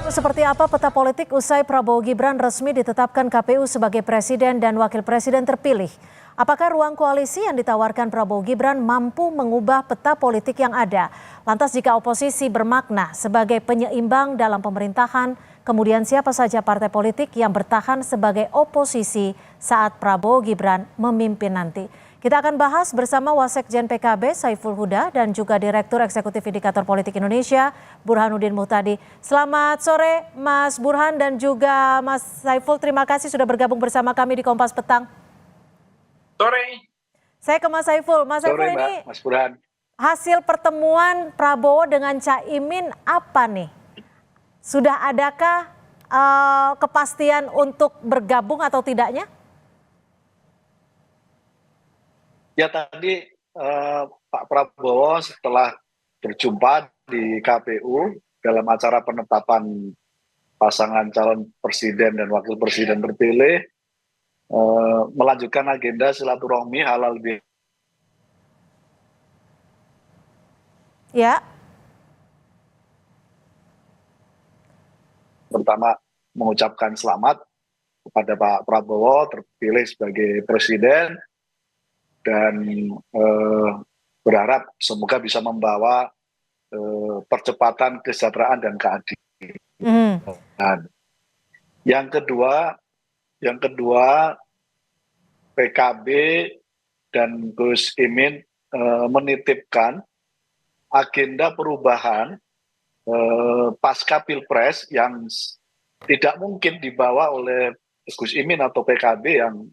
Seperti apa peta politik usai Prabowo Gibran resmi ditetapkan KPU sebagai presiden dan wakil presiden terpilih? Apakah ruang koalisi yang ditawarkan Prabowo Gibran mampu mengubah peta politik yang ada? Lantas jika oposisi bermakna sebagai penyeimbang dalam pemerintahan, kemudian siapa saja partai politik yang bertahan sebagai oposisi saat Prabowo Gibran memimpin nanti? Kita akan bahas bersama Wasekjen PKB Saiful Huda dan juga Direktur Eksekutif Indikator Politik Indonesia Burhanuddin Muhtadi. Selamat sore Mas Burhan dan juga Mas Saiful. Terima kasih sudah bergabung bersama kami di Kompas Petang. Sore. Saya ke Mas Saiful. Mas Saiful, sore, ini Mas Burhan. Hasil pertemuan Prabowo dengan Caimin apa nih? Sudah adakah kepastian untuk bergabung atau tidaknya? Ya tadi Pak Prabowo setelah berjumpa di KPU dalam acara penetapan pasangan calon presiden dan wakil presiden terpilih, melanjutkan agenda silaturahmi halal bihalal. Ya. Pertama mengucapkan selamat kepada Pak Prabowo terpilih sebagai presiden dan berharap semoga bisa membawa percepatan kesejahteraan dan keadilan. Yang kedua PKB dan Gus Imin menitipkan agenda perubahan pasca Pilpres yang tidak mungkin dibawa oleh Gus Imin atau PKB yang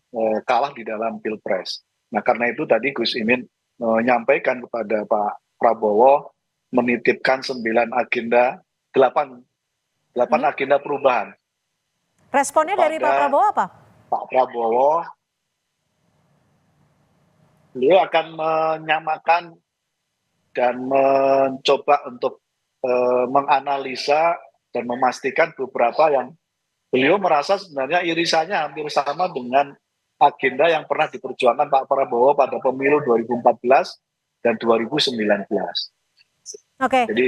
kalah di dalam Pilpres. Nah karena itu tadi Gus Imin menyampaikan kepada Pak Prabowo menitipkan 8 agenda perubahan. Responnya dari Pak Prabowo apa? Pak Prabowo, beliau akan menyamakan dan mencoba untuk menganalisa dan memastikan beberapa yang beliau merasa sebenarnya irisannya hampir sama dengan agenda yang pernah diperjuangkan Pak Prabowo pada pemilu 2014 dan 2019. Jadi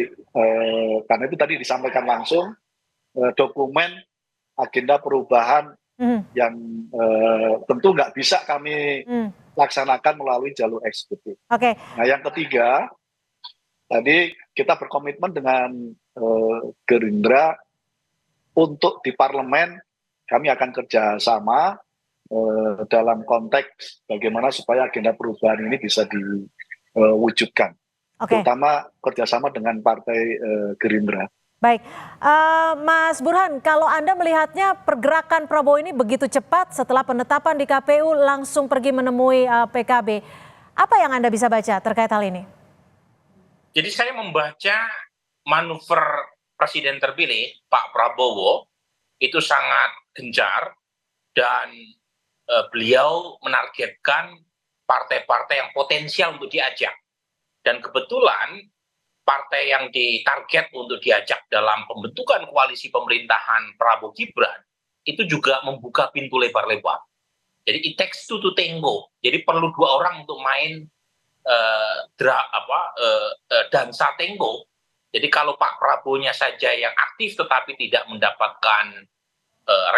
karena itu tadi disampaikan langsung dokumen agenda perubahan yang tentu nggak bisa kami laksanakan melalui jalur eksekutif. Nah yang ketiga, tadi kita berkomitmen dengan Gerindra untuk di parlemen kami akan kerjasama dalam konteks bagaimana supaya agenda perubahan ini bisa diwujudkan, terutama kerjasama dengan Partai Gerindra. Baik, Mas Burhan, kalau Anda melihatnya pergerakan Prabowo ini begitu cepat setelah penetapan di KPU langsung pergi menemui PKB, apa yang Anda bisa baca terkait hal ini? Jadi saya membaca manuver Presiden terpilih Pak Prabowo itu sangat gencar dan beliau menargetkan partai-partai yang potensial untuk diajak. Dan kebetulan partai yang ditarget untuk diajak dalam pembentukan koalisi pemerintahan Prabowo Gibran itu juga membuka pintu lebar-lebar. Jadi it takes two to tango. Jadi perlu 2 orang untuk main dansa tango. Jadi kalau Pak Prabowo-nya saja yang aktif tetapi tidak mendapatkan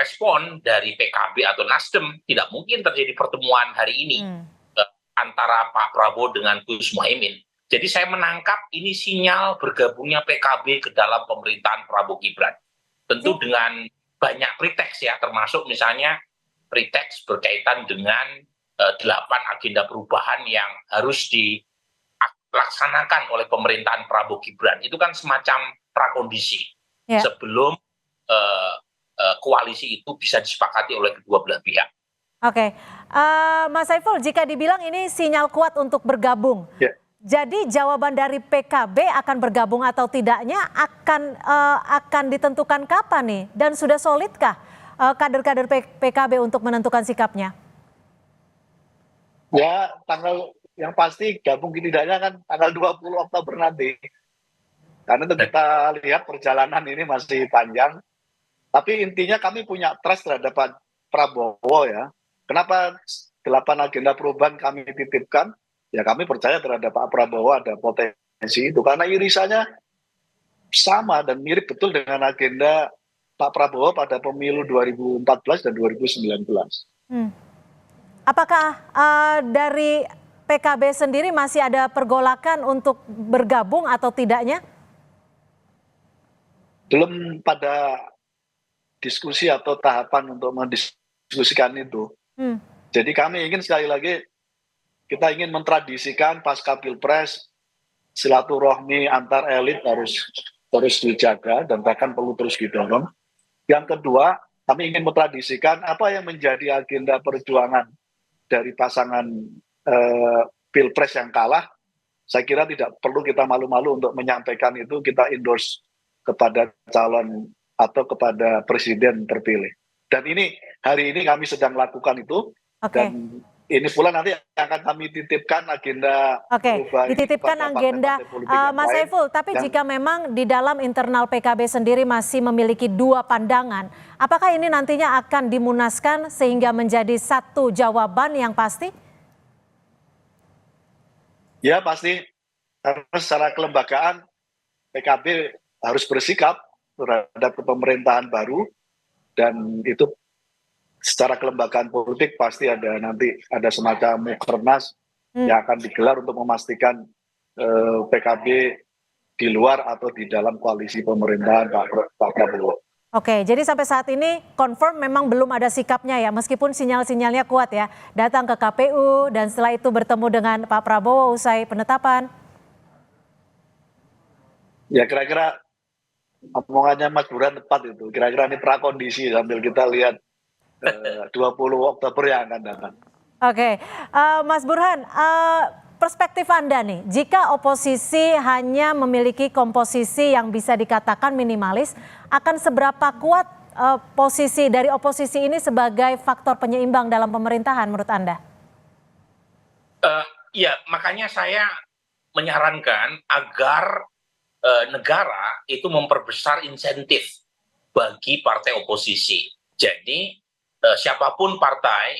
respon dari PKB atau Nasdem, tidak mungkin terjadi pertemuan hari ini antara Pak Prabowo dengan Gus Muhaimin. Jadi saya menangkap ini sinyal bergabungnya PKB ke dalam pemerintahan Prabowo Gibran. Tentu dengan banyak preteks ya, termasuk misalnya preteks berkaitan dengan 8 agenda perubahan yang harus dilaksanakan oleh pemerintahan Prabowo Gibran. Itu kan semacam prakondisi sebelum koalisi itu bisa disepakati oleh kedua belah pihak. Mas Saiful, jika dibilang ini sinyal kuat untuk bergabung, jadi jawaban dari PKB akan bergabung atau tidaknya akan ditentukan kapan nih? Dan sudah solidkah kader-kader PKB untuk menentukan sikapnya? Ya, tanggal yang pasti gabung tidaknya kan tanggal 20 Oktober nanti. Karena itu kita lihat perjalanan ini masih panjang. Tapi intinya kami punya trust terhadap Pak Prabowo ya. Kenapa 8 agenda perubahan kami titipkan? Ya kami percaya terhadap Pak Prabowo ada potensi itu. Karena irisannya sama dan mirip betul dengan agenda Pak Prabowo pada pemilu 2014 dan 2019. Hmm. Apakah dari PKB sendiri masih ada pergolakan untuk bergabung atau tidaknya? Belum pada diskusi atau tahapan untuk mendiskusikan itu. Hmm. Jadi kami ingin sekali lagi, kita ingin mentradisikan pasca Pilpres, silaturahmi antar elit harus terus dijaga dan bahkan perlu terus didorong. Yang kedua, kami ingin mentradisikan apa yang menjadi agenda perjuangan dari pasangan Pilpres yang kalah. Saya kira tidak perlu kita malu-malu untuk menyampaikan itu, kita endorse kepada calon atau kepada presiden terpilih. Dan ini hari ini kami sedang lakukan itu. Dan ini pula nanti akan kami titipkan agenda. Dititipkan agenda Mas Saiful. Tapi jika memang di dalam internal PKB sendiri masih memiliki dua pandangan, apakah ini nantinya akan dimunaskan sehingga menjadi satu jawaban yang pasti? Ya pasti, karena secara kelembagaan PKB harus bersikap terhadap kepemerintahan baru, dan itu secara kelembagaan politik pasti nanti ada semacam mukernas yang akan digelar untuk memastikan PKB di luar atau di dalam koalisi pemerintahan Pak Prabowo. Oke, jadi sampai saat ini confirm memang belum ada sikapnya ya, meskipun sinyal-sinyalnya kuat ya, datang ke KPU dan setelah itu bertemu dengan Pak Prabowo usai penetapan. Ya kira-kira omongannya Mas Burhan tepat itu, kira-kira ini prakondisi sambil kita lihat 20 Oktober yang akan datang. Oke, Mas Burhan, perspektif Anda nih, jika oposisi hanya memiliki komposisi yang bisa dikatakan minimalis, akan seberapa kuat posisi dari oposisi ini sebagai faktor penyeimbang dalam pemerintahan menurut Anda? Ya, makanya saya menyarankan agar negara itu memperbesar insentif bagi partai oposisi. Jadi siapapun partai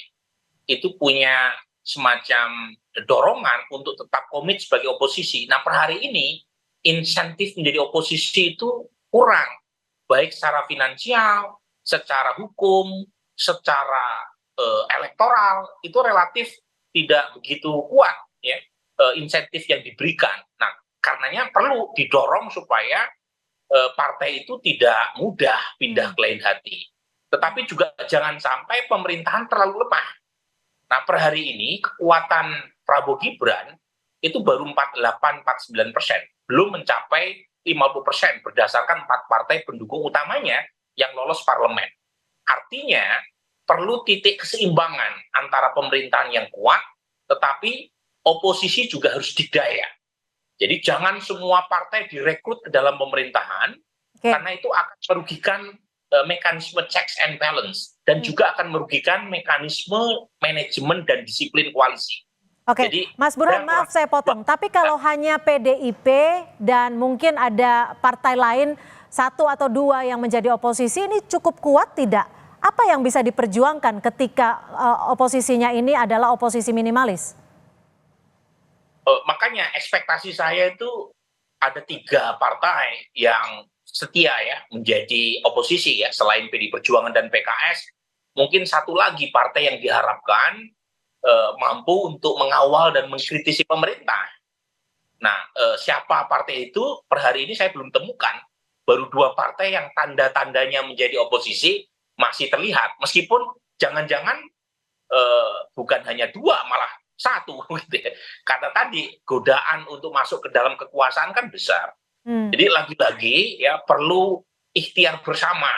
itu punya semacam dorongan untuk tetap komit sebagai oposisi. Nah, per hari ini insentif menjadi oposisi itu kurang, baik secara finansial, secara hukum, secara elektoral, itu relatif tidak begitu kuat ya insentif yang diberikan. Nah, karenanya perlu didorong supaya partai itu tidak mudah pindah ke lain hati. Tetapi juga jangan sampai pemerintahan terlalu lemah. Nah, per hari ini kekuatan Prabowo Gibran itu baru 48-49%, belum mencapai 50% berdasarkan 4 partai pendukung utamanya yang lolos parlemen. Artinya perlu titik keseimbangan antara pemerintahan yang kuat, tetapi oposisi juga harus didaya. Jadi jangan semua partai direkrut ke dalam pemerintahan, karena itu akan merugikan mekanisme checks and balance, dan juga akan merugikan mekanisme manajemen dan disiplin koalisi. Jadi, Mas Burhan, maaf saya potong, tapi kalau hanya PDIP dan mungkin ada partai lain, 1 atau 2 yang menjadi oposisi, ini cukup kuat tidak? Apa yang bisa diperjuangkan ketika oposisinya ini adalah oposisi minimalis? Makanya ekspektasi saya itu ada 3 partai yang setia ya menjadi oposisi ya, selain PDI Perjuangan dan PKS, mungkin 1 lagi partai yang diharapkan mampu untuk mengawal dan mengkritisi pemerintah. Nah, siapa partai itu per hari ini saya belum temukan. Baru 2 partai yang tanda-tandanya menjadi oposisi masih terlihat, meskipun jangan-jangan bukan hanya 2, malah 1 gitu ya. Karena tadi godaan untuk masuk ke dalam kekuasaan kan besar. Jadi lagi-lagi ya perlu ikhtiar bersama,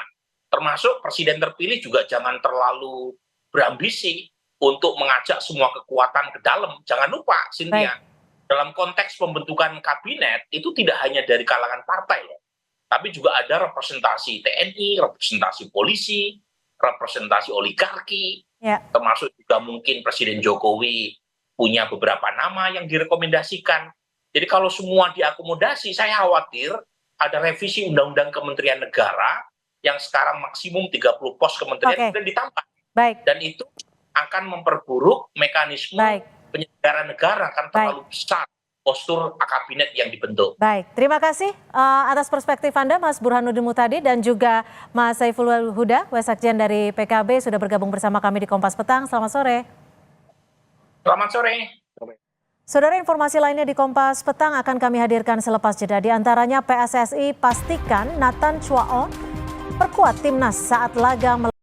termasuk presiden terpilih juga jangan terlalu berambisi untuk mengajak semua kekuatan ke dalam. Jangan lupa, Cynthia, dalam konteks pembentukan kabinet itu tidak hanya dari kalangan partai loh, tapi juga ada representasi TNI, representasi polisi, representasi oligarki, termasuk juga mungkin Presiden Jokowi punya beberapa nama yang direkomendasikan. Jadi kalau semua diakomodasi, saya khawatir ada revisi Undang-Undang Kementerian Negara yang sekarang maksimum 30 pos kementerian dan ditambah. Dan itu akan memperburuk mekanisme penyelenggaraan negara, kan terlalu besar. postur kabinet yang dibentuk. Baik, terima kasih atas perspektif Anda Mas Burhanuddin Muhtadi dan juga Mas Saiful Huda, Wasekjen dari PKB sudah bergabung bersama kami di Kompas Petang. Selamat sore. Selamat sore. Saudara, informasi lainnya di Kompas Petang akan kami hadirkan selepas jeda. Di antaranya PSSI pastikan Nathan Chuaon perkuat timnas saat laga